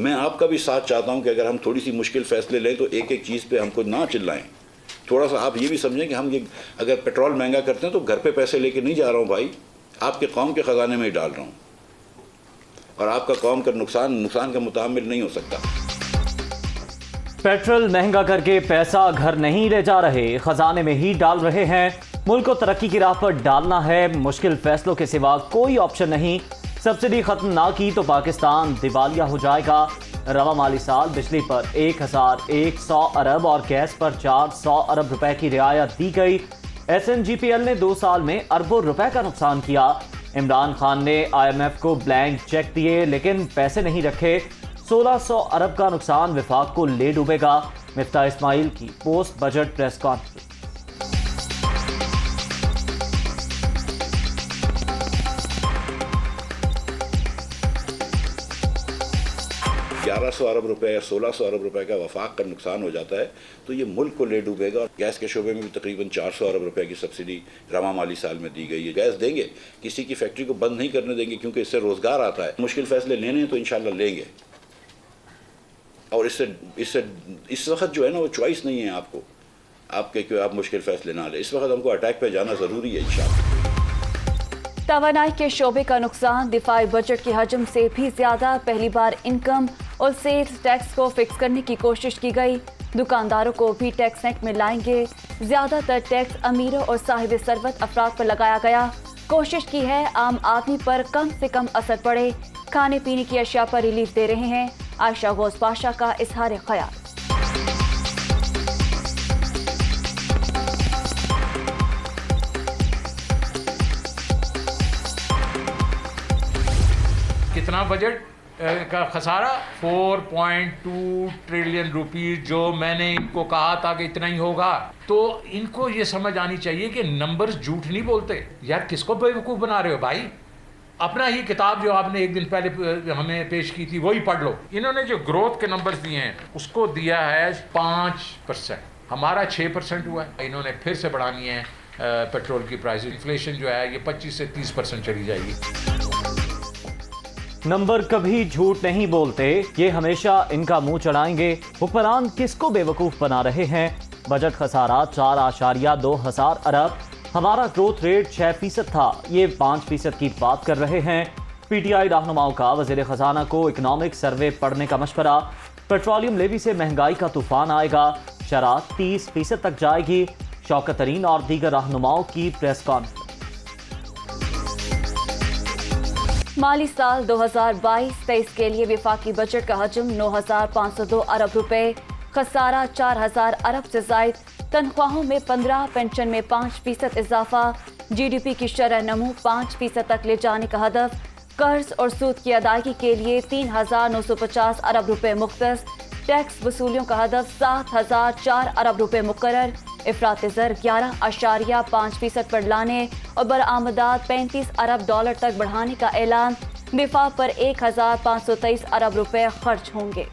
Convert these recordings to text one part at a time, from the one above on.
मैं आपका भी साथ चाहता हूं कि अगर हम थोड़ी सी मुश्किल फैसले लें तो एक एक चीज़ पे हमको ना चिल्लाएं। थोड़ा सा आप ये भी समझें कि हम ये अगर पेट्रोल महंगा करते हैं तो घर पे पैसे लेके नहीं जा रहा हूं भाई, आपके कौम के ख़जाने में ही डाल रहा हूं, और आपका कौम का नुकसान का मुतामिल नहीं हो सकता। पेट्रोल महंगा करके पैसा घर नहीं ले जा रहे, खजाने में ही डाल रहे हैं। मुल्क को तरक्की की राह पर डालना है, मुश्किल फैसलों के सिवा कोई ऑप्शन नहीं। सब्सिडी खत्म ना की तो पाकिस्तान दिवालिया हो जाएगा। रवा माली साल बिजली पर 1100 अरब और गैस पर 400 अरब रुपए की रियायत दी गई। SNGPL ने 2 साल में अरबों रुपए का नुकसान किया। इमरान खान ने IMF को ब्लैंक चेक दिए लेकिन पैसे नहीं रखे। 1600 अरब का नुकसान विफाक को ले डूबेगा। मिफ्ता इस्माइल की पोस्ट बजट प्रेस कॉन्फ्रेंस। 1100 अरब रुपए या 1600 अरब रुपए का वफाक का नुकसान हो जाता है तो ये मुल्क को ले डूबेगा। गैस के शोबे में भी तकरीबन 400 अरब रुपए की सब्सिडी रवा माली साल में दी गई है। गैस देंगे, किसी की फैक्ट्री को बंद नहीं करने देंगे क्योंकि इससे रोजगार आता है। मुश्किल फैसले लेने हैं तो इंशाल्लाह लेंगे, और इससे इस वक्त जो है ना वो चॉइस नहीं है आपको, आपके क्यों आप मुश्किल फैसले ना लें। इस वक्त हमको अटैक पे जाना ज़रूरी है इंशाल्लाह। तवानाई के शोबे का नुकसान दिफाई बजट के हजम से भी ज्यादा। पहली बार इनकम और सेल्स टैक्स को फिक्स करने की कोशिश की गई। दुकानदारों को भी टैक्स नेट में लाएंगे। ज्यादातर टैक्स अमीरों और साहिब सरवत अफराद पर लगाया गया। कोशिश की है आम आदमी पर कम से कम असर पड़े। खाने पीने की अशिया पर रिलीफ दे रहे हैं। आयशा गौस पाशा का इजहार ख्याल। कितना बजट का खसारा? 4.2 ट्रिलियन रुपीस, जो मैंने इनको कहा था कि इतना ही होगा। तो इनको ये समझ आनी चाहिए कि नंबर्स झूठ नहीं बोलते। यार किसको बेवकूफ़ बना रहे हो भाई? अपना ही किताब जो आपने एक दिन पहले हमें पेश की थी वही पढ़ लो। इन्होंने जो ग्रोथ के नंबर्स दिए हैं उसको दिया है 5%, हमारा 6% हुआ है। इन्होंने फिर से बढ़ानी है पेट्रोल की प्राइस। इन्फ्लेशन जो है ये 25 से 30% चली जाएगी। नंबर कभी झूठ नहीं बोलते, ये हमेशा इनका मुंह चढ़ाएंगे। हुक्मरान किसको बेवकूफ बना रहे हैं? बजट खसारा 4.2 अरब। हमारा ग्रोथ रेट 6% था, ये 5% की बात कर रहे हैं। PTI रहनुमाओं का वज़ीर खजाना को इकोनॉमिक सर्वे पढ़ने का मशवरा। पेट्रोलियम लेवी से महंगाई का तूफान आएगा, शरह 30% तक जाएगी। शौकत तरीन और दीगर रहनुमाओं की प्रेस कॉन्फ्रेंस। माली साल 2022-23 के लिए विफाकी बजट का हजम 9,502 अरब रुपए। खसारा 4,000 अरब से जायद। तनख्वाहों में 15, पेंशन में 5% इजाफा। GDP की शरह नमू 5% तक ले जाने का हदफ। कर्ज और सूद की अदायगी के लिए 3,950 अरब रुपए मुख्तस। टैक्स वसूलियों का हदफ 7,004 अरब रुपए मुकर्रर। इफरात ज़र 11.5% पर लाने और बरामदात 35 अरब डॉलर तक बढ़ाने का ऐलान। दिफा पर 1,523 अरब रुपए खर्च होंगे।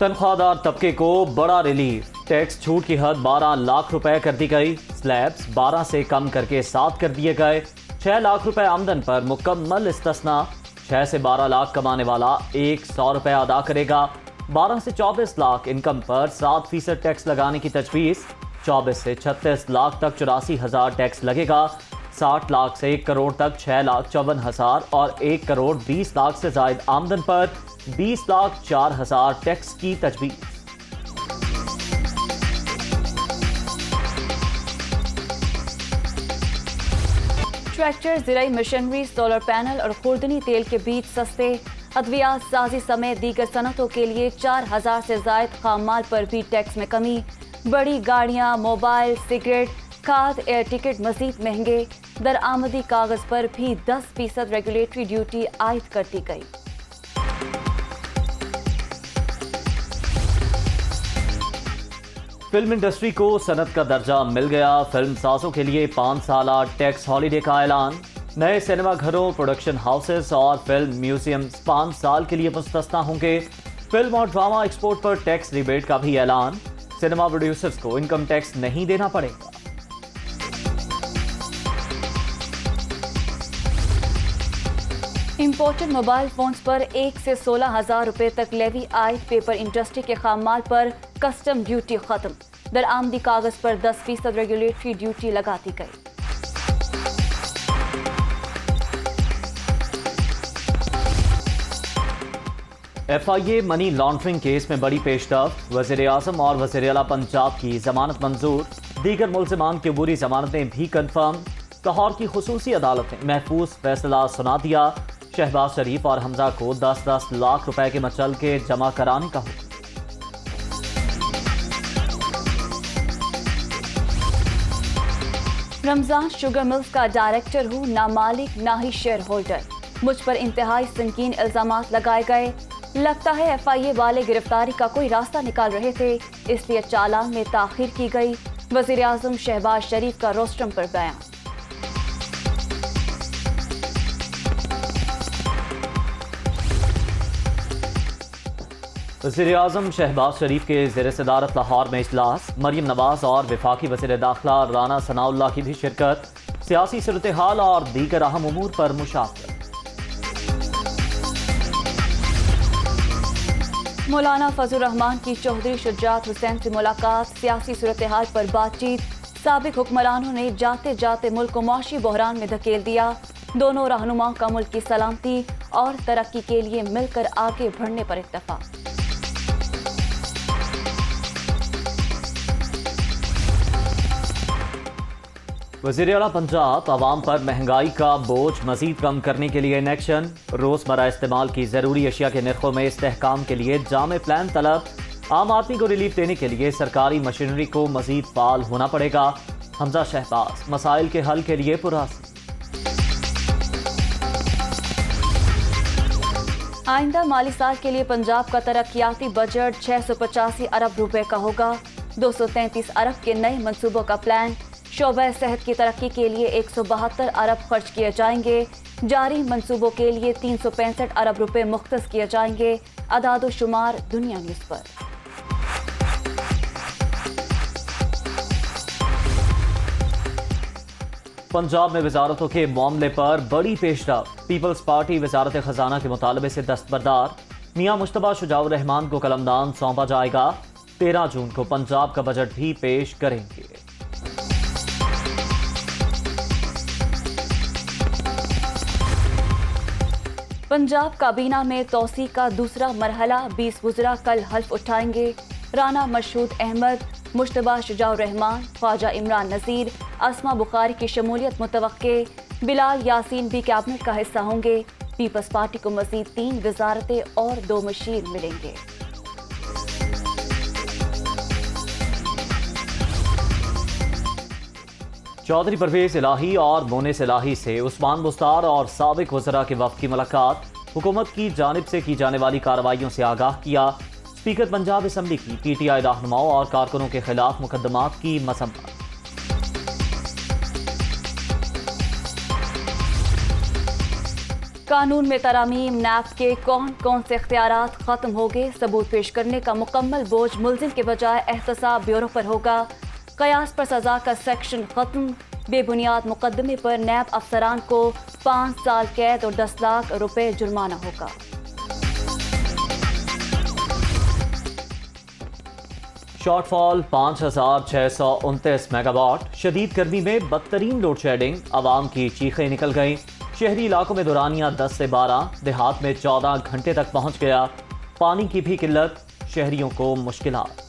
तनख्वाहदार तबके को बड़ा रिलीफ। टैक्स छूट की हद 12 लाख रुपए कर दी गई। स्लैब्स 12 से कम करके 7 कर दिए गए। 6 लाख रुपए आमदन पर मुकम्मल इस्तिस्ना। 6 से 12 लाख कमाने वाला 100 रुपए अदा करेगा। 12 से 24 लाख इनकम पर 7% टैक्स लगाने की तजवीज़। 24 से 36 लाख तक 84,000 टैक्स लगेगा। 60 लाख से 1 करोड़ तक 6,54,000 और 1 करोड़ 20 लाख से जायद आमदन पर 20,04,000 टैक्स की तजवीज़। ट्रैक्टर, ज़राई मशीनरी, सोलर पैनल और खुर्दनी तेल के बीच सस्ते। अद्वियात साजी समेत दीगर सनतों के लिए 4,000 से जायद खाम माल पर भी टैक्स में कमी। बड़ी गाड़ियां, मोबाइल, सिगरेट, खाद, एयर टिकट मजीद महंगे। दरआमदी कागज पर भी 10% रेगुलेटरी ड्यूटी आयद कर दी गई। फिल्म इंडस्ट्री को सनत का दर्जा मिल गया। फिल्म साजों के लिए 5 साल टैक्स हॉलीडे का ऐलान। नए सिनेमा घरों, प्रोडक्शन हाउसेस और फिल्म म्यूजियम्स 5 साल के लिए मुस्तस्ना होंगे। फिल्म और ड्रामा एक्सपोर्ट पर टैक्स रिबेट का भी ऐलान। सिनेमा प्रोड्यूसर्स को इनकम टैक्स नहीं देना पड़ेगा। इम्पोर्टेड मोबाइल फोन्स पर 1 से 16,000 रुपए तक लेवी आयद। पेपर इंडस्ट्री के खाम माल पर कस्टम ड्यूटी खत्म। दरआमदी कागज पर 10% रेगुलेटरी ड्यूटी लगा दी गई। FIA मनी लॉन्ड्रिंग केस में बड़ी पेशरफ। वज़ीर-ए-आज़म और वज़ीर-ए-आला पंजाब की जमानत मंजूर। दीगर मुल्ज़िमान की अबूरी जमानतें भी कन्फर्म। लाहौर की खुसूसी अदालत ने महफूज फैसला सुना दिया। शहबाज शरीफ और हमजा को 10-10 लाख रुपए के मचल के जमा कराने का हुक्म। रमजान शुगर मिल्स का डायरेक्टर हूँ, ना मालिक ना ही शेयर होल्डर। मुझ पर इंतहाई संगीन इल्जामात लगाए गए। लगता है FIA वाले गिरफ्तारी का कोई रास्ता निकाल रहे थे, इसलिए चालान में ताखीर की गई। वज़ीर आज़म शहबाज शरीफ का रोस्टम पर बयान। वज़ीर-ए-आज़म शहबाज शरीफ के ज़ेर सदारत लाहौर में इजलास। मरियम नवाज और वफाकी वज़ीर दाखिला राना सनाउल्लाह की भी शिरकत। सियासी सूरत हाल और दीगर अहम उमूर पर मुशावरत। मौलाना फजल रहमान की चौधरी शुजात हुसैन से मुलाकात। सियासी सूरत हाल पर बातचीत। साबिक हुक्मरानों ने जाते जाते मुल्क को मुआशी बहरान में धकेल दिया। दोनों रहनुमाओं का मुल्क की सलामती और तरक्की के लिए मिलकर आगे बढ़ने पर इत्तफाक। वज़ीर-ए-आला पंजाब आवाम पर महंगाई का बोझ मजीद कम करने के लिए इन एक्शन। रोजमर्रा इस्तेमाल की जरूरी अशिया के निर्खों में इस्तेहकाम के लिए जामे प्लान तलब। आम आदमी को रिलीफ देने के लिए सरकारी मशीनरी को मजीद फाल होना पड़ेगा। हमजा शहबाज मसाइल के हल के लिए पुरअज़्म। आइंदा माली साल के लिए पंजाब का तरक्याती बजट 685 अरब रुपए का होगा। 233 अरब के नए मंसूबों का प्लान। शोबा सेहत की तरक्की के लिए 172 अरब खर्च किए जाएंगे। जारी मंसूबों के लिए 365 अरब रुपए मुख्तस किए जाएंगे। अदादो शुमार दुनिया न्यूज़ पर। पंजाब में वजारतों के मामले पर बड़ी पेशरफ। पीपल्स पार्टी वजारत खजाना के मुतालबे से दस्तबरदार। मियां मुश्तबा शुजाउर रहमान को कलमदान सौंपा जाएगा। 13 जून को पंजाब का बजट भी पेश करेंगे। पंजाब काबीना में तौसी का दूसरा मरहला। 20 वज़रा कल हल्फ उठाएंगे। राना मशहूद अहमद, मुश्तबा शुजाउर रहमान, ख्वाजा इमरान नज़ीर, अस्मा बुखारी की शमूलियत मुतवक्के। बिलाल यासीन भी कैबिनेट का हिस्सा होंगे। पीपल्स पार्टी को मज़ीद 3 वज़ारतें और 2 मशीर मिलेंगे। चौधरी परवेज इलाही और मोनिस इलाही से उस्मान मुस्तार और साबिक वज़रा के वफ़द की मुलाकात। हुकूमत की जानिब से की जाने वाली कार्रवाइयों से आगाह किया। स्पीकर पंजाब असम्बली की PTI रहनुमाओं और कारकुनों के खिलाफ मुकदमात की मसम्मत। कानून में तरामीम। नैब के कौन कौन से इख्तियारात खत्म हो गए। सबूत पेश करने का मुकम्मल बोझ मुल्जिम के बजाय एहतसाब ब्यूरो पर होगा। कयास पर सजा का सेक्शन खत्म। बेबुनियाद मुकदमे पर नैब अफसरान को 5 साल कैद और 10 लाख रुपए जुर्माना होगा। Shortfall 5629 megawatt. शदीद गर्मी में बदतरीन लोड शेडिंग। आवाम की चीखें निकल गईं। शहरी इलाकों में दौरानिया 10 से 12, देहात में 14 घंटे तक पहुंच गया। पानी की भी किल्लत, शहरियों को मुश्किलात।